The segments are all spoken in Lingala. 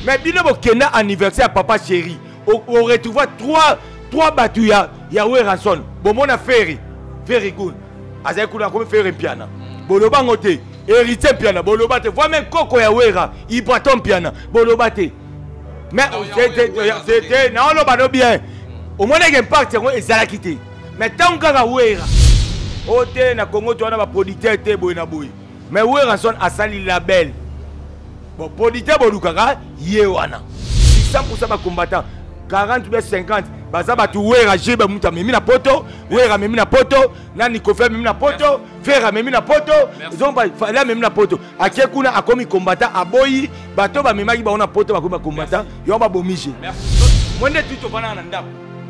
Mais bino bokenda anniversaire papa chéri. On retrouve trois battus ya Weranson. Bon mon affaire. Very good. Azay kuna comme faire piano. Boloba ngote. Hérité piano. Boloba te. Vois même Koko ya Wera. Il prend ton piano. Boloba te. Mais c'était non lo bano bien. Au moins il impact ngo ezala kité. Mais tant que Wera. Ote na Congo tu as ba producteur te boy na boy. Mais Weranson a sali label. Bon producteur bolukaka yewana. 100% ba combattant. 40 ou 50 baza batu Wera jeba muta memi na poto Wera memi na poto nani kofe memi na poto Vera memi na poto zomba fala memi na poto akekuna akomi combattant aboyi bato ba memaki ba ona poto ba combattant yo ba bomije mwende tuto bana na ndako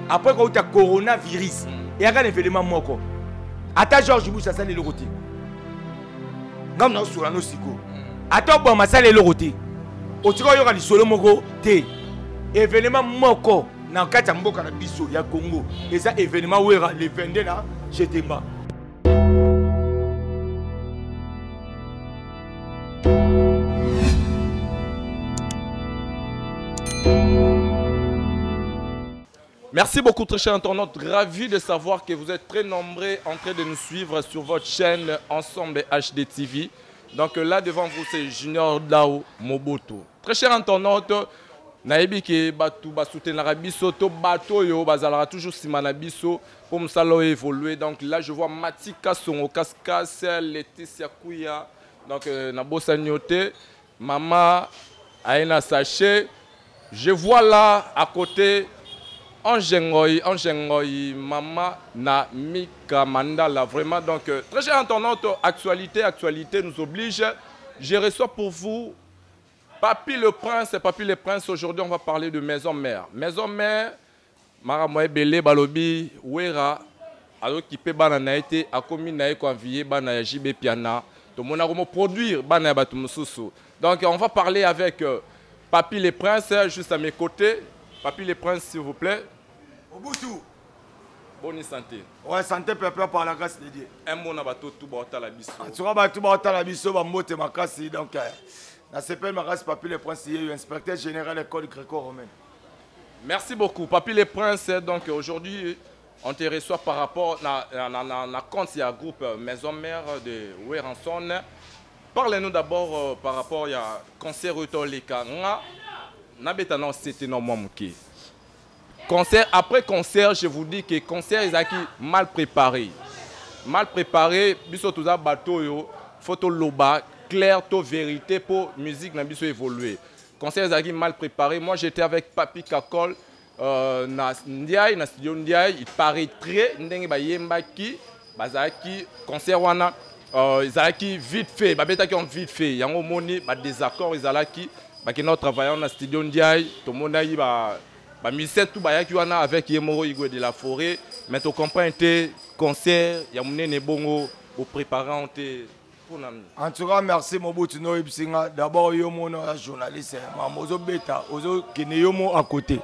après ko uta coronavirus et aka événement moko ata George Bush ça le logoti ngam na sura no siko ata bo masale le logoti otiko yo ka lisolo moko te événement moko na kati mboka na biso ya Congo et ça événement Wera le 22 na Chetemba. Merci beaucoup très chers internautes, ravi de savoir que vous êtes très nombreux en train de nous suivre sur votre chaîne Ensemble HD TV. Donc là devant vous c'est Junior Dao Moboto. Très chers internautes, nayebi ke batu basoutenaka biso to bato yo bazalaka toujours simana biso pour msalo évoluer. Donc là je vois Matika Songo Kaskas, Laetitia Kouya, donc Nabosa Nyote, Mama Aina Saché. Je vois là à côté Angengoy, Mama na Mika Mandala. Vraiment donc très chers internautes, actualité nous oblige. Je reçois pour vous Papy le Prince, aujourd'hui on va parler de Maison Mère. Maison Mère, Maramoye Belé Balobi, Wera, alors qui peut bananaïté, a commis naïko envié banaya JB Piana, tout le monde a comment produire banaya batumususu. Donc on va parler avec Papy le Prince, juste à mes côtés. Papy le Prince, s'il vous plaît. Obutu. Bonne santé. Ouais, santé peuple par la grâce de Dieu. Un bon abato tout bata la biso. Tu vas battre bata la biso, va mote ma casse donc. Je s'appelle Maras Papy le Prince, inspecteur général de l'école gréco-romaine. Merci beaucoup. Papy le Prince, donc aujourd'hui, on te reçoit par rapport à compte il y a groupe Maison Mère de Weranson. Parlez-nous d'abord par rapport à concert Utolika. C'était normalement concert après concert, je vous dis que concert est mal préparé. Mal préparé, biso tout ça bateau photo loba clair, to vérité pour musique n'a biso évoluer. Concert est mal préparé. Moi j'étais avec Papy Kakol na Ndiaye, na studio Ndiaye, il paraîtrait ndenge ba yembaki bazaki concert wana izalaki vite fait, babetaki on vite fait. Yango moni ba désaccord izalaki ba ki notre travaillant na studio Ndiaye, to monayi ba musicien tout bayaki wana avec Yemoro Igwe de la Forêt, mais tu comprends que concert ya munene bongo au préparant te. En tout cas, merci Mobutu no Ibsinga. D'abord, yo mon journaliste, mamozo beta, ozo kene yo mo à côté.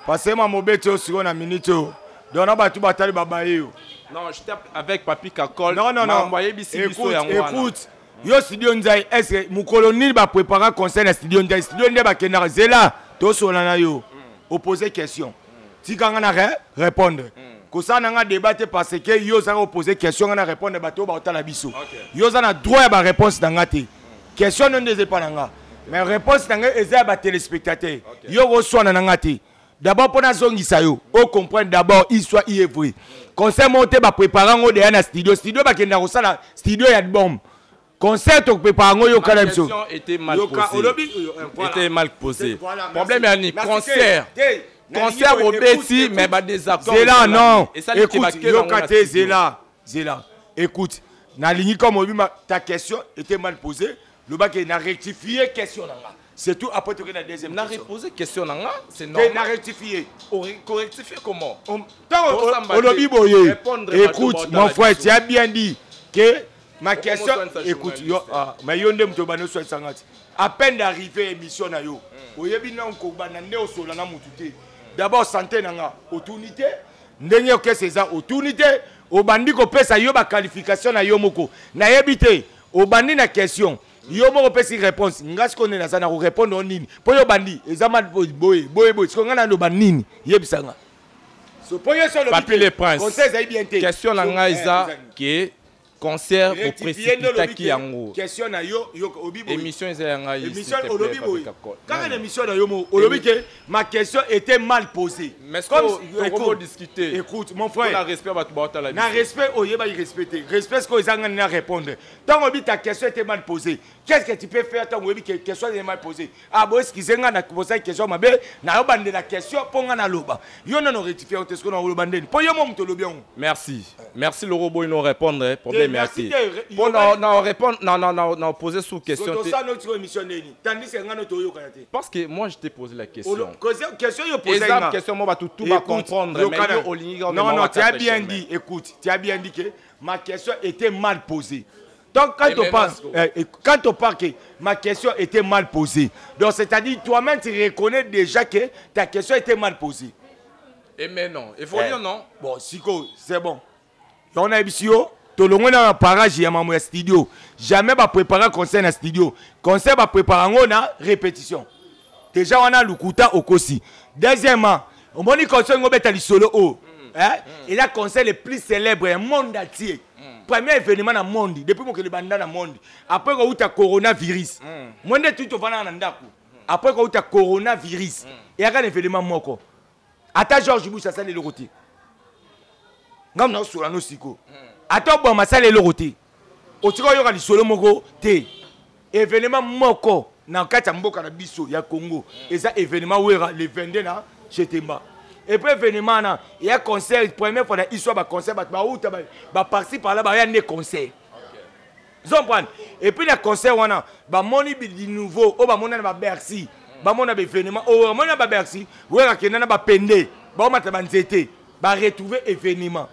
Parce que mamozo beta sur une minute. Donc on va tout battre babaye. Non, j'étais avec Papy Kakol. Non. Écoute, yo studio Ndiaye, est-ce que mon colonel va préparer un concert à studio Ndiaye? Studio Ndiaye va kenara zela. To solana yo. Opposer question. Si quand on a répondre. Quand on a débattu parce que yo ont posé question, on a répondu bateau ba la biso. Yo ont droit à réponse dans la question non des pas nga. Mais réponse dans les ba téléspectateurs. Yo reçoit dans la d'abord pour na zongi sayo, on comprend d'abord histoire y est vrai. Concert monté ba préparant au derrière studio ba kenda ko sala studio ya bombe. Concert au préparant yo kala biso. Était mal posé. Était mal posé. Problème est ni concert. Concert au Betty, mais pas des accords. Zéla, non. Écoute, Yokate, Zéla. Écoute, ta question était mal posée. Le bac n'a rectifié question. C'est tout. Après, tu as la deuxième question. N'a reposé question. C'est normal. N'a rectifié. Correctifier comment? Écoute, mon frère, tu as bien dit que ma question. Écoute, mais il y a à peine d'arriver à l'émission. D'abord, santé nanga, opportunité. N'enye que c'est ça, opportunité. Au bandi ko pesa yo ba qualification na yo moko. Na yebite, au bandi na question. Yo mo pesi réponse. Ngas ko na sana ko répondre nini. Po yo bandi, ezama boy. Siko ngana ndo banini. Yebisanga. So po yo so Papi les princes. Question na ngaiza qui concert au précipita qui yango. Question na yo obibo. Émission ezaya ngai. Émission olobi boy. Quand l'émission na yo mo olobi que ma question était mal posée. Mais comme on discuter. Écoute mon frère. Na respect ba tu la. Na respect oyeba y respecter. Respect ce que ezanga na répondre. Tant obi ta question était mal posée. Qu'est-ce que tu peux faire tant obi que question est mal posée? Ah bon excusez nga na poser question mabe na yo bande la question ponga na loba. Yo non rectifier on te ce qu'on a bande. Po yo mo mto lobi on. Merci. Merci le robot il nous répondre problème merci. Bon non répondre non poser sous question. Tandis que nga no to yo kanate. Parce que moi je t'ai posé la question. Question yo posé nga. Question moi tout va comprendre mais non tu as bien dit écoute, tu as bien dit que ma question était mal posée. Donc quand on parle que ma question était mal posée, donc c'est-à-dire toi-même tu reconnais déjà que ta question était mal posée. Et mais non, il faut dire non. Bon, Siko, c'est bon. On a bisio, tout le monde dans un parage il y a mon studio. Jamais pas préparer concert dans studio. Concert va préparer on a répétition. Déjà on a Lukuta Okosi. Deuxièmement, on dit concert on bet à solo o. Et là concert le plus célèbre au monde entier. Premier événement dans le monde depuis que le banda dans le monde. Après quand tu as coronavirus. Moi de tout va dans ndako. Après quand tu as coronavirus. Et il y a un événement moko. Ata George Bush asali le côté. Ngam na sura no siko. Ata bo masale le côté. Otiko yo kali solo moko te. Événement moko na kati mboka na biso ya Congo. Eza événement wera le 22 na Chetemba. Et puis événement na il y a concert première fois na histoire ba concert ba outa ba participer par là ba ya ne concert. Vous comprenez? Et puis le concert wana ba moni bi nouveau o ba mona na ba Bercy. Ba mona ba événement o mona ba Bercy wera kena na ba pende ba mata ba nzete ba retrouver événement.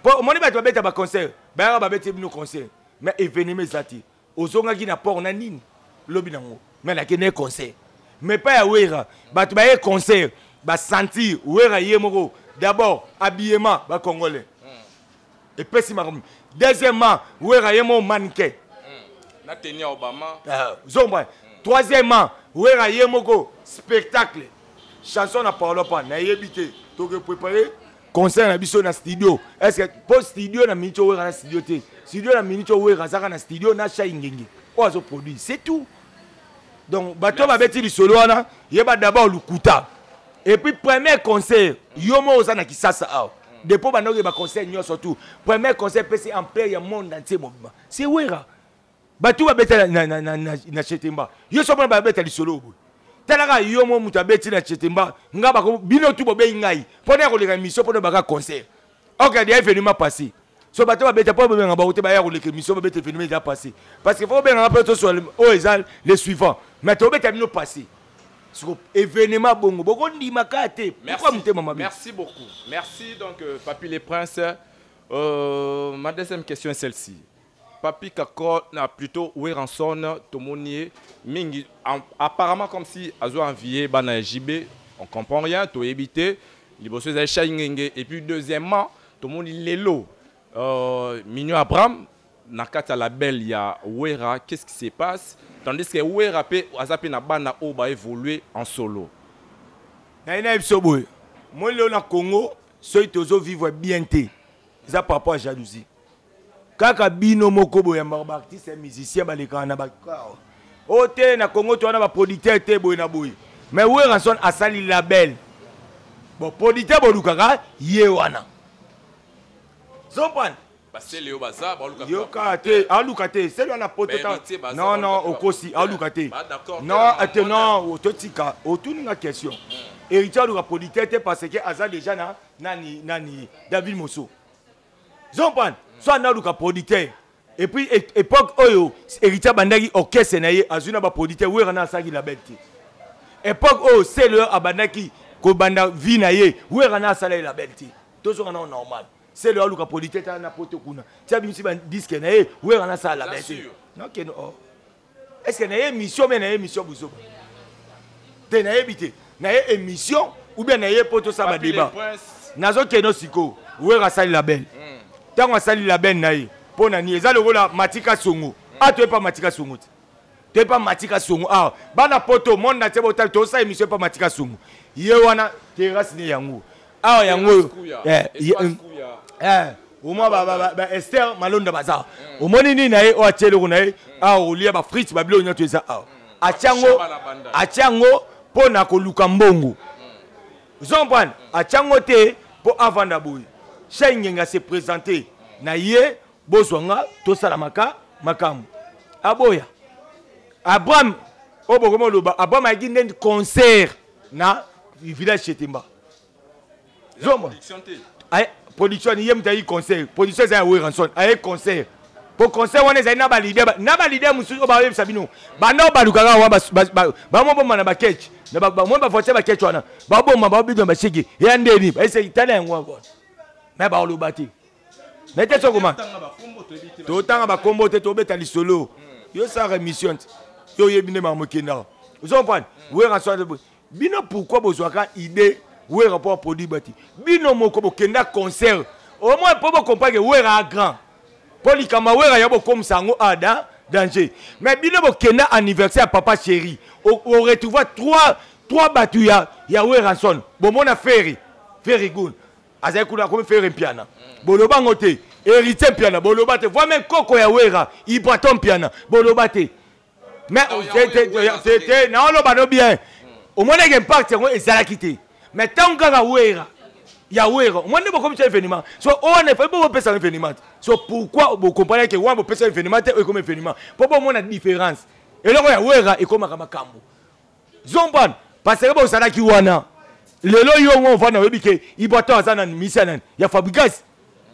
Pour moni ba to beta ba concert ba ba beta bino concert mais événement zati ozonga ki na port na nini lobi nango mais na kene concert mais pas ya wera ba to ba concert ba sentir wera yemoko d'abord habillement ba congolais et puis si marom deuxièmement wera yemo mannequin na tenir Obama zomba troisièmement wera yemoko spectacle chanson na parole pas na yebité to que préparer concert na biso na studio est-ce que pour studio na minute wera na studio te studio na minute wera zaka na studio na cha ingenge ozo produit c'est tout donc bato ba beti lisolo wana yeba d'abord Lukuta. Et puis premier concert yomo osana kisasa a depuis banoke ba concert nyo surtout premier concert PC en plein monde entier mouvement c'est wera batu ba beta na Chetemba yo so ba beta lisolo bo talaka yomo muta beti na Chetemba ngaba ko bino tu bo be ngai pona ko leka mission pona ba concert OK des événements passé so batu ba beta po be ngaba ko te ba ya ko leka mission ba beta événement déjà passé parce que faut be ngaba peut sur les suivants mais to beta bino passé. Événement bongo boko ndima kate. Merci beaucoup. Merci donc Papi les princes. Ma deuxième question est celle-ci. Papi Kako na plutôt Weranson Tomonier mingi apparemment comme si azo envié bana JB, on comprend rien, to éviter liboso za Shaingenge et puis deuxièmement Tomoni Lelo Mignon Abraham na kata label ya Wera, qu'est-ce qui se passe? Tandis que Wera pe azapi na bana o ba évoluer en solo. Na ina bisoboy. Moi le na Congo, ceux tozo vivre bien té. Ça par rapport à jalousie. Kaka bino moko boya ba artiste musicien ba leka na ba. O té na Congo to na ba producteur té boy na boy. Mais Wera son asali label. Bon producteur bo lukaka ye wana. Zompan. C'est Léo Baza, Yo kate, alukate, c'est lui on a poté. Non non, okosi, alukate. Non, non, ototika, otuninga question. Héritier de la politique parce que Aza déjà nani David Mosso. Zompan, soit na luka producteur. Et puis époque oyo, héritier bandagi orchestre naye azuna ba producteur wera na sagi la bête. Époque oh, c'est le abandaki ko banda vie naye wera na sala la bête. Toujours normal. C'est le Luka politique na poto kuna. Tu as bien si disque na e où on a ça la bête. Non que non. Est-ce que na émission mais na émission buzo. Te na ebité. Na émission ou bien na poto ça ba débat. Nazo ke no siko. Où on a ça la belle. Tant on sali la belle na e. Pona ni eza le la Matika Songo. Ah tu es pas Matika Songo. te pas matika sungu ah bana poto monde na te botal to sa émission pas matika sungu ye wana terrasse ni yango ah yango au moins ba Esther Malonda baza au moni ni na ye o atelo kuna ye ah o lia ba frites ba bilo nyoto eza ah achango po na ko luka mbongo zombane achango te po avanda boy Shengenga se présenter na ye bozwanga to salamaka makamu aboya Abraham obogomo loba Abraham a gagné un concert na village Chetemba zomba production ni yem tayi concert production za we ranson ay concert pour concert wana za na ba leader musu ba yeb sabino ba na ba lukanga wa ba mo bomba na ba catch na ba mo ba voter ba catch wana ba bomba ba bido ba shigi ya ndeni ba ese itana yango ko na ba lobati na te sokoma to tanga ba kombo te to beta lisolo yo sa remission yo yebine ma mokenda vous comprenez we ranson bino pourquoi bozwaka idée we rapport produit bati bino moko bokenda concert au moins pour comprendre que we ra grand polikama we ra yabo comme sango ada danger mais bino bokenda anniversaire papa chéri on retrouve trois batu ya we ranson bomona ferry good azai kuna comme ferry piana boloba ngote héritier piana boloba te voit même koko ya wera ibraton piana boloba te mais c'était na on lo bien au moins il impact ngo ezala kité mais tant que wera ya wera moi ne comme ça événement so on ne fait pas penser à événement so pourquoi vous comprenez que on peut penser à événement et comme événement pour moi la différence et là ya wera et comme makambo zomban parce que bon ça qui wana lelo yo on va na webike iboto azana mission ya fabrigas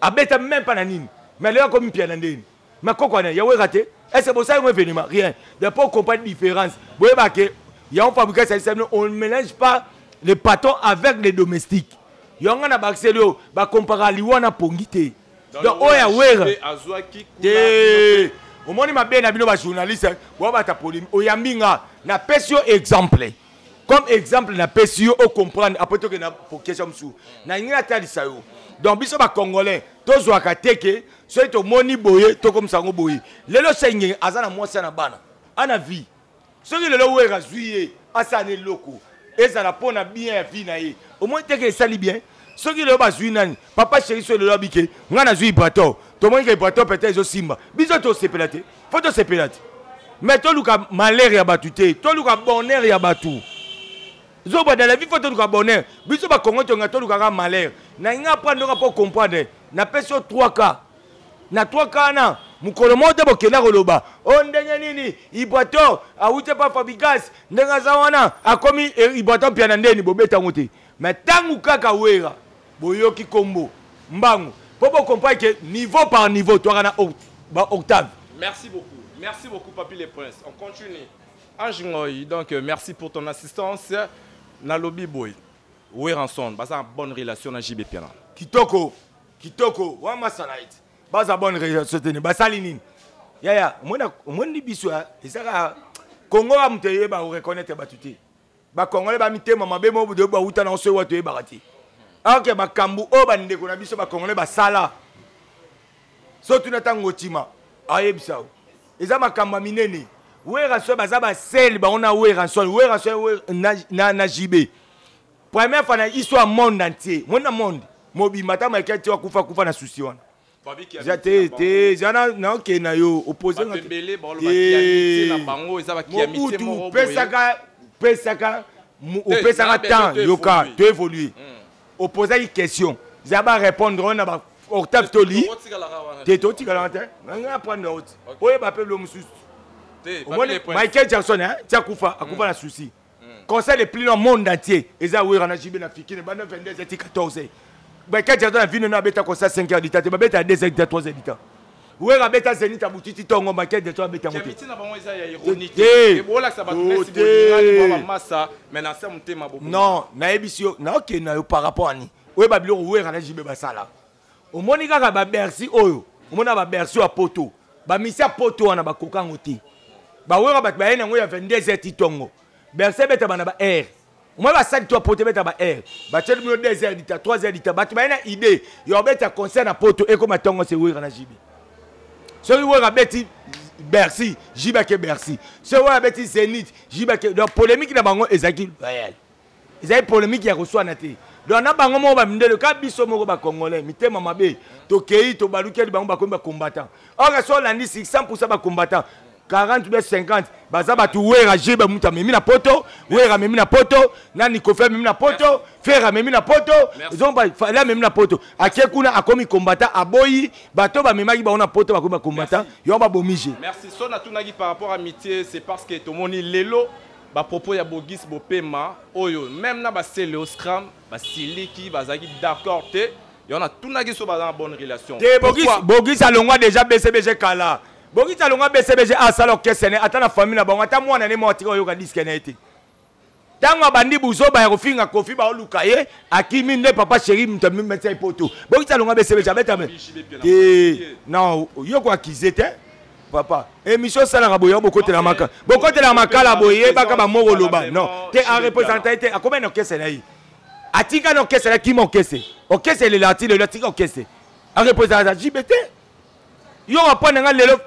abeta même pas na nini mais là comme piano ndeni mais koko na ya wera te est-ce que bon ça un événement rien de pas comprendre différence vous voyez que il y a un fabricant on ne mélange pas les patrons avec les domestiques. Il y a un baxelio, ba compara liwana pongite. Donc oya wera. Au moins ma bien abino ba journaliste, wa ba ta polim. Oyambinga na pesio exemple. Comme exemple na pesio au comprendre après to que na pour question sou. Na ngina tali sayo. Donc biso ba congolais, to zo akateke, so to moni boye, to comme sango boye. Lelo senge azana mwasa na bana. Ana vie. Ce qui lelo wera zuye, asane loko. Et ça répond à bien vie naïe. Au moins que ça lit bien. Ce qui le bas zuinan, papa chéri sur le lobby que on a zui brato. Tout le monde qui brato peut-être simba. Bisoto se pelate. Faut se pelate. Mais toi luka malheur ya batute, toi luka bonheur ya batu. Zoba dans la vie faut luka bonheur. Biso ba kongo tonga toi luka malheur. Na inga prendre pour comprendre. Na peso 3 cas. Na 3 cas na mukolo moto bokenda koloba ondenge nini iboto awute pa fabrikas ndenga zawana akomi iboto pia na ndeni bobeta ngote mais tangu kaka wera boyoki kombo mbangu popo comprendre que niveau par niveau toi na octave. Merci beaucoup Papi les Princes. On continue Anjingoy, donc merci pour ton assistance na lobby boy Weranson basa bonne relation na JB Piana kitoko wa masanite baza bonne relation tene basali nini ya moni biso ezaka Congo ba muteye ba reconnaître batute ba congolais ba mitema mabe mo de ba uta na so watu e barati ok ba kambu o ba ndeko na biso ba congolais ba sala so tunata ngotima ayebisa eza makamba minene wera so baza ba sel ba ona wera so na JB première fois na histoire monde entier monde mobi matama ekati wa kufa na souci wana jana na ok na yo opposé na pesaka temps yoka to évoluer opposé une question zaba répondre on a octave toli te to tikala te nga prendre autre oye ba peuple mususu Michael Jackson hein tia akufa na souci conseil le plus dans monde entier eza wera na JB na fikine ba 22 14 bah quand j'ai dans la vie nous n'abeta comme ça 5 heures d'état tu beta 2 heures d'état 3 heures d'état ouais abeta zenit abutiti tongo maquette de toi beta monter non na ebisio na ok na par rapport à ni ouais babilo ouais na JB basala au monika ka ba Bercy oyo au mona ba Bercy a poto ba misia poto wana ba kokango te ba ouais ba ba ena ngo ya 22 heures tongo Bercy beta bana ba air moi va ça toi pote beta ba air ba tchel mo 2 heures d'état 3 heures d'état ba tu ba ina idée yo beta concert na poto e comme tongo c'est wera na JB so wera beti Bercy, Jibake Bercy. Ce ouais avec Zénith, Jibake. Donc polémique na bango ezaki royal. Ezaki polémique ya reçoit naté. Donc na bango mo ba minde le kabiso mo ba congolais, mité mama be. To kei to baluki de bango ba ko ba combattant. Or reçoit landi 100% ba combattant. 40 ou 50 baza batu wera jibe muta memi na poto wera memi na poto nani kofa memi na poto fera memi na poto zomba fala memi na poto akie kuna akomi combattant aboyi bato ba memaki ba ona poto ba ko ba combattant yo ba bomije. Merci sona tunaki par rapport à amitié, c'est parce que tomoni lelo ba propos ya Bogis Bopema oyo même na ba Seleo Scrum ba Siliki bazaki d'accord te yo na tunaki so ba dans bonne relation. Bogis alongwa déjà BCBG kala. Bogis alonga BCBG asala okesene ata na famille na bango ata mwana ne motiko yoka disque na été. Tango bandi buzo ba rofinga kofi ba oluka ye akimi ne papa chéri mutami metsa ipoto. Bogis alonga BCBG abeta me. Non, yoko akizete papa. Émission sala raboya bokote la maka. Bokote la maka la boye baka ba moko loba. Non, te en représentant a combien okesene yi. Atika no okesene ki mo okese. Okese le lati le latika okese. En représentant JBT. Yo va nga lelo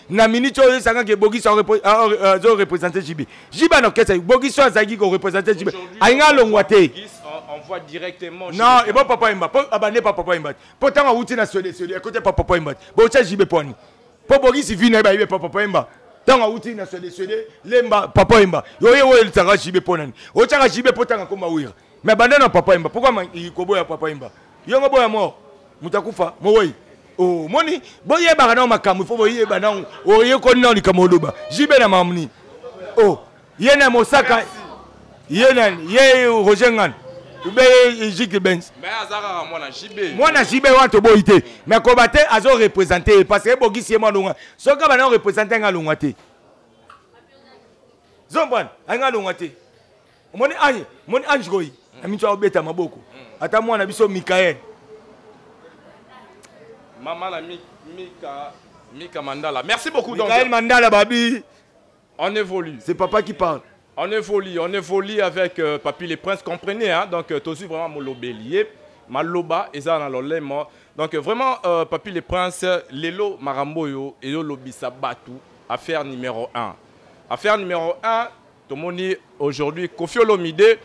na minute oyo sanga ke Bogis zo représenter JB. JB no kesa Bogis so zagi ko représenter JB. Ainga longwate. On voit directement. Non, et bon papa imba. Abane papa imba. Pourtant on outi na sole écoutez papa imba. Bo cha JB poni. Po Bogis vina ba ibe papa imba. Tanga outi na sole lemba papa imba. Yo yo el tanga JB ponani. O tanga JB potanga koma wira. Mais bande na papa imba. Pourquoi ikobo ya papa imba? Yo ngo boya mo. Mutakufa mo woi. Oh, moni, boye barana makamu, faut boye banana, oye konna likamoloba. Jibe na mamni. Oh, yena Mosaka. Yena, ye Rojengan. Ube Jike Benz. Mais azara mwana Jibe. Mwana Jibe wanto boite. Mais combattre azo représenter parce que Bogis yema longa. Soka bana représenter nga longate. Zomban, anga longate. Moni anjgoyi. Amitwa obeta maboko. Ata mwana biso Mikael. Maman la Mika Mandala. Merci beaucoup. Mikael Mandala, babi. On évolue. C'est papa qui parle. On évolue avec Papi les Princes. Comprenez, hein? Donc, tu aussi vraiment Molobelier, Maloba, et ça dans l'olema. Donc, vraiment, Papi les Princes, Lelo Maramboyo, et Lobisa Batou, affaire numéro 1. Affaire numéro 1, tout le monde aujourd'hui, Kofi Olomide.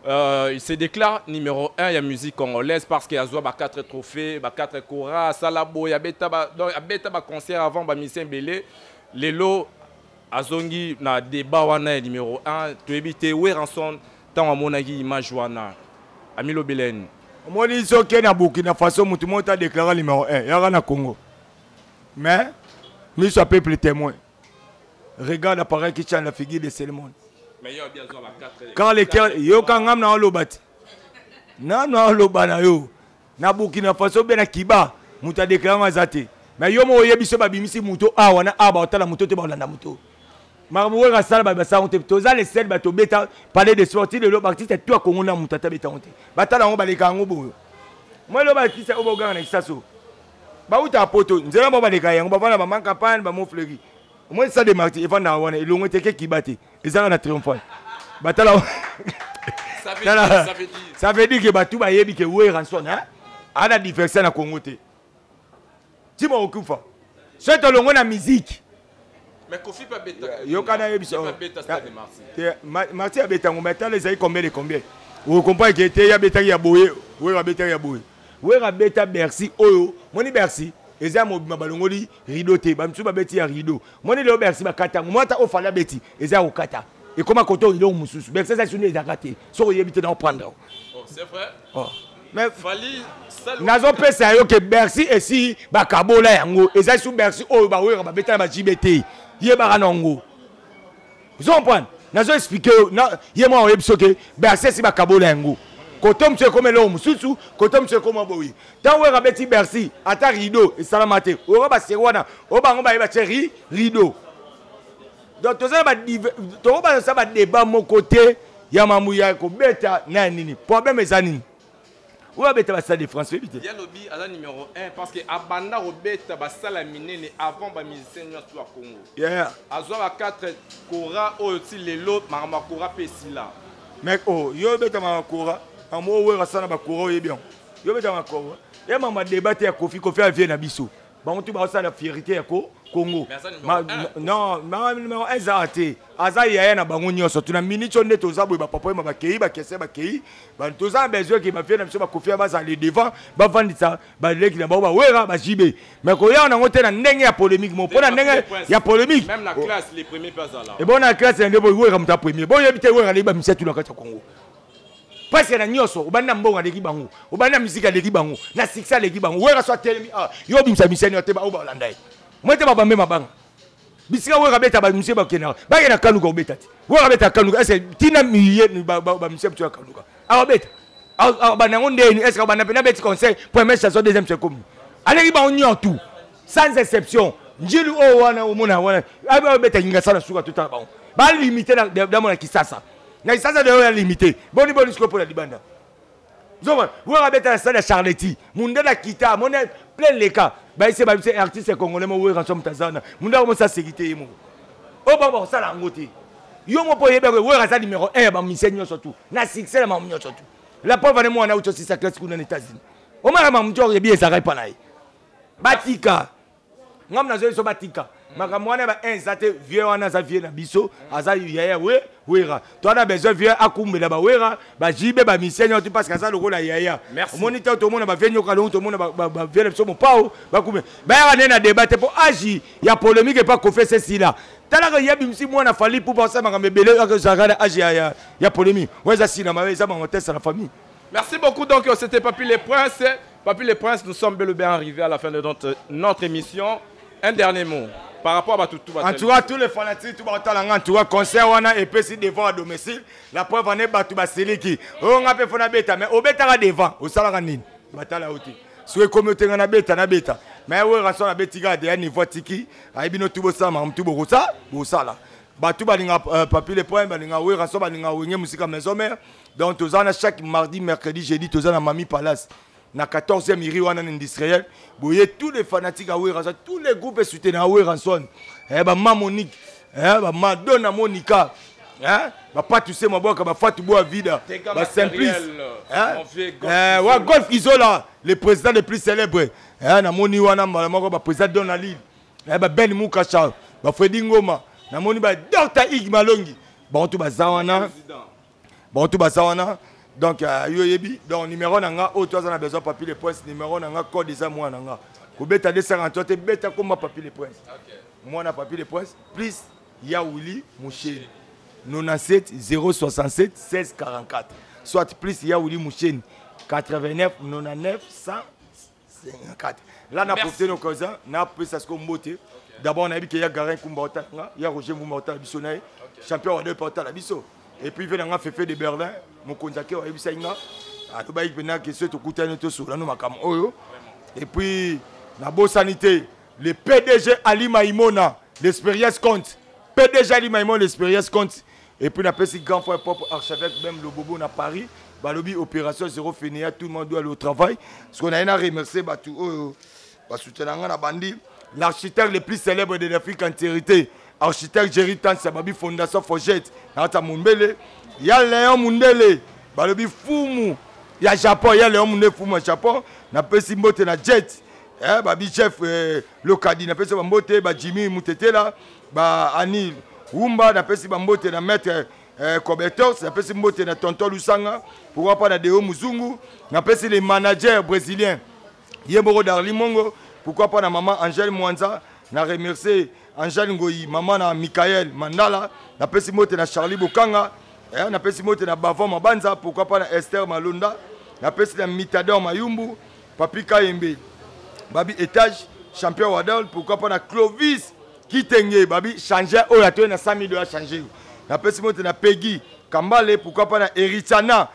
Il se déclare numéro 1 il y a musique congolaise parce qu'il y a 4 trophées, 4 koras, salabo, il y a un concert avant Bamissien Belé. Lelo Azongi na débat wana numéro 1, tu évites Weranson tant à mon avis image wana. Amilo Belen. Moi ils sont na Burkina Faso mutu monta déclaré numéro 1, il y a na Congo. Mais nous sommes peuple témoin. Regarde l'appareil qui tient la figure de Salomon. Quand les cœurs, yo quand ngam na olobati. Na olobana yo. Na Burkina Faso be na Kiba, muta déclaré mazate. Mais yo mo yebiso ba bimisi muto awa na aba otala muto te ba olanda muto. Marmoué rasala ba sa onte toza les sel ba to beta parler de sortie de l'obacti c'est toi Congo na mutata beta onte. Batala ngo ba leka ngo bo. Moi lo ba kisa oboga na kisaso. Ba uta poto, nzela ba leka yango ba vana ba manka pan ba mo fleury. Moi ça de marti et vana wana et longo teke kibate. Ezanga na triomphal. Batala ça veut dire que batu ba yebi ke we ranson hein. Ana diverser na Congo te. Timo okufa. C'est to longo na musique. Mais Kofi pas bêta. Yo kana yebiso. Pas bêta ça de Marseille. Marseille a bêta ngomba tala ezai combien de combien. Vous comprenez que te ya bêta ya boye, we ra bêta ya boye. We ra bêta Bercy oyo, moni Bercy. Eza mo balongoli rideau te, ba mtsu ba beti ya rideau. Moni le Bercy ba kata, mwata o fala beti, eza o kata. Et comment koto rideau mususu. Bercy ça suni ezakate. So yebite na prendre. Oh, c'est vrai. Oh. Mais Fali nazo pesa yo ke Bercy et si ba kabola yango, eza sou Bercy oyo ba we ra ba beta ba JBT. Yeba nango. Vous comprenez? Nazo expliquer na yema o yebsoke Bercy si ba kabola yango. Koto mse comme lo mususu, koto mse comme boyi. Tant we rabeti Bercy, ata rideau et salamate. O ba serwana, o ba ngomba ba chéri rideau. Donc to ça ba débat mon côté ya mamuya ko beta na nini. Problème ezanini. Ou beta ba stade de France vite. Il y a lobby à la numéro 1 parce que abanda robeta ba salamine avant ba musicien sur Congo. Yeah. Azwa 4 kora oti lelo marama kora pesila. Mec oh, yo beta ma kora. Amo we rasana ba kora ye bien. Yo beta ma kora. Ya mama débat ya Kofi a vient na biso. Ba on tu ba ça la fierté ya ko. Congo. Non, numéro 1 za ate. Aza yaya na bango nyonso. Tuna minute on est aux abou ba papa ba kei ba kese ba kei. Ba toza besoin que ba fie na biso ba kofia ba za les devant ba vandisa ba leki na ba wera ba jibe. Mais ko ya na ngote na ndenge ya polémique mo pona ndenge ya polémique. Même la classe les premiers pas là. Et bon la classe ndebo wera mta premier. Bon yebite wera le ba misia tu na kata Congo. Parce que na nyonso obana mbonga leki bango. Obana musique leki bango. Na succès leki bango. Wera so telemi ah yo bimsa miseni oteba o ba landai. Moi te ba me mabanga. Bisika wera beta ba monsieur ba kena. Ba kena kanuka obeta ti. Wera beta kanuka est tina miye ba monsieur tu kanuka. Ah beta. Ah ba nango ndeni est ce ba na pena beti conseil première chanson deuxième c'est comme. Allez ba onyo tout. Sans exception. Njilu o wana omona wana. Aba beta nyinga sana suka tuta ba. Ba limiter na mona kisasa. Na kisasa de la limiter. Boni scope pour la libanda. Zoma, wera beta na stade Charletti. Munda na kita, mona plein les cas. Bah c'est artiste congolais mo wera som tazana. Munda ko sa sécurité mo. O ba ça la ngote. Yo mo po yeba wera ça numéro 1 ba misenyo surtout. Na succès la mamunyo surtout. La pauvre ne mo na uto si sa classe kuna États-Unis. O mara mamjo ye bien ça pa na. Batika. Ngam na zo so batika. Makamwana ba inzate vieux wana za vieux na biso aza yaya wera to na besoin vieux akumbela ba wera ba jibe ba misenyo tu parce que ça lokola yaya moniteur to mona ba venyo kalongo to mona ba vieux so mo pao ba kume ba ya na débat pour agi ya polémique et pas confesser si là tala que yabi msi mwana fali pour penser makambe belé que ça agi ya polémique ouais ça si na ma ça mon test à la famille. Merci beaucoup. Donc c'était Papy les Princes. Papy les Princes, nous sommes bel et bien arrivés à la fin de notre émission. Un dernier mot par rapport à tout. En tout cas, tous les fanatiques, tout le monde, tout le concert, on a épais devant à domicile. La preuve, on est battu à Seliki. On a fait un bêta, mais au bêta devant, au salaranine. Batala outi. Si vous commettez un bêta, na bêta. Mais oui, on a bêta de un niveau tiki. Aïbino tout ça, mais tout beau ça, là. Batu balinga papier les points, balinga oui, rançon balinga oui, musique à maison mère. Donc, tous on a chaque mardi, mercredi, jeudi, tous on a Mami Palace. Na 14e iri wana industriel boye tous les fanatiques à Ouéranson tous les groupes soutiennent à Ouéranson ba Monique ba Madonna Monica ba Patoussé Maboka ba Fatou Boa Vida ba Simplice wa Golf Isola le président le plus célèbre na moni wana moko ba président Donald ba Ben Mukacha ba Freddy Ngoma na moni ba Dr Ig Malongi ba tout ba zawana donc donc numéro nanga o toi on a besoin papier les points numéro nanga code des moi nanga ko beta 243 te beta comme papier les points moi na papier les points plus Yaouli Moucheni 97 067 16 44 soit plus Yaouli Moucheni 89 99 154 là na profité nos causes na plus ça ce qu'on moté d'abord on a dit qu'il y a Garin Kumbota il y a Roger Moumota Bissonay champion de porta la biso. Et puis, il y a un Féfé de Berlin, mon contact, il y a et puis, la bonne sanité, le PDG Ali Maïmona, l'expérience compte. PDG Ali Maïmona, l'expérience compte. Et puis, on a fait grand frère propre archevêque, même le Bobo à Paris. Balobi, opération zéro Fénéa, tout le monde doit aller au travail. Parce qu'on a un remercié, l'architecte le plus célèbre de l'Afrique en vérité. Architecte Jerry Tan Sababi Fondation Fojet Nata Mumbele ya Léon Mundele balobi fumu ya Japon ya Léon Mundele fumu Japon na pesi mbote na jet babi chef lokadi na pesi mbote ba Jimmy Mutetela ba Anil Wumba na pesi mbote na maître Kobetos na pesi mbote na tonton Lusanga pourquoi pas na Deo Muzungu na pesi les managers brésiliens Yeboro Darli Mongo pourquoi pas na maman Angèle Mwanza na remercier Angèle Ngoyi, maman na Michael Mandala, na pesi mote na Charlie Bokanga, na pesi mote na Bavon Mabanza, pourquoi pas na Esther Malonda, na pesi na Mitador Mayumbu, Papi Kayembe, Babi Étage, champion Wadal, pourquoi pas na Clovis Kitenge, Babi changer, oh la tour na 100 000 $ changer. Na pesi mote na Peggy Kambale, pourquoi pas na Eritana,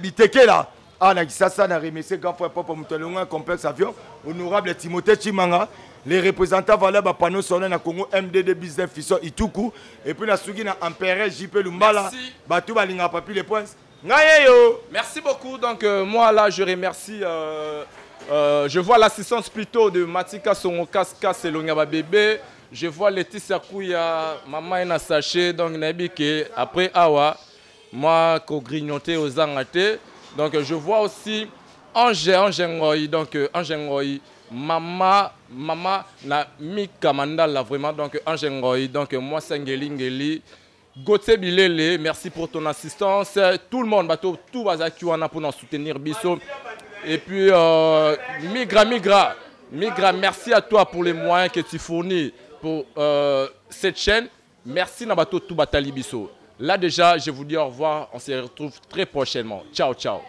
Biteke là. Na Kisasa na remercier grand frère Papa Moutelonga complexe avion, honorable Timothée Chimanga. Les représentants valaient le panneau solaire dans Congo MDD Business Fisson Ituku et puis la Sugi na Empereur JP Lumbala Batou Balinga Papi les points. Merci beaucoup. Donc moi là je remercie je vois l'assistance plutôt de Matika Songokaska Selongaba bébé. Je vois Laetitia Kouya maman ena sachet donc nabi que après awa moi ko grignoter aux angate. Donc je vois aussi Angé Ngoy donc Angé Ngoy Mama Maman na Mika Mandala vraiment donc Angengoi donc moi Sengeli Ngeli Gauthier Bilele, merci pour ton assistance. Tout le monde, tout Bazaki wana pour nous soutenir Bisso. Et puis Migra, merci à toi pour les moyens que tu fournis pour cette chaîne. Merci Nabato tout Batali Bisso. Là déjà, je vous dis au revoir. On se retrouve très prochainement. Ciao, ciao.